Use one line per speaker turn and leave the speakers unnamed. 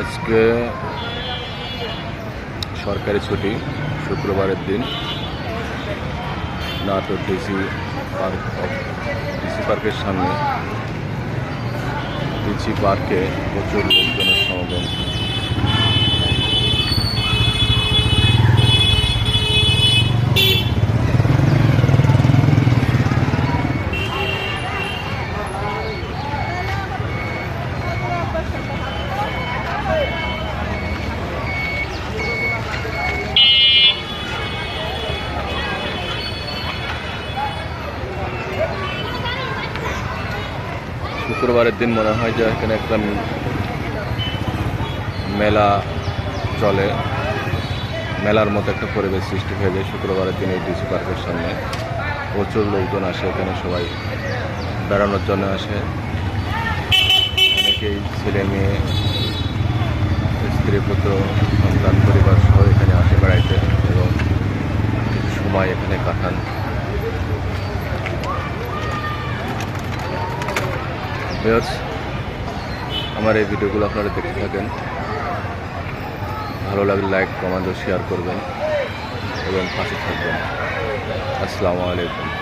আজকে সরকারি ছুটি, শুক্রবারের দিন। নাটোর ডিসি পার্কের সামনে ডিসি পার্কে প্রচুর লোকজনের সমাগম। শুক্রবারের দিন মনে হয় যে এখানে একটা মেলা চলে, মেলার মতো একটা পরিবেশ সৃষ্টি হয়ে যায় শুক্রবারের দিন এই ডিসি পার্কের সামনে। প্রচুর লোকজন আসে এখানে, সবাই বেড়ানোর জন্য আসে। অনেকেই ছেলে মেয়ে, স্ত্রী পুত্র সন্তান পরিবার সহ এখানে আসে বেড়াইতে এবং কিছু সময় এখানে কাটান। ভিউয়ার্স, আমার এই ভিডিওগুলো আপনারা দেখতে থাকেন। ভালো লাগলে লাইক, কমেন্ট ও শেয়ার করবেন এবং পাশে থাকবেন। আসসালামু আলাইকুম।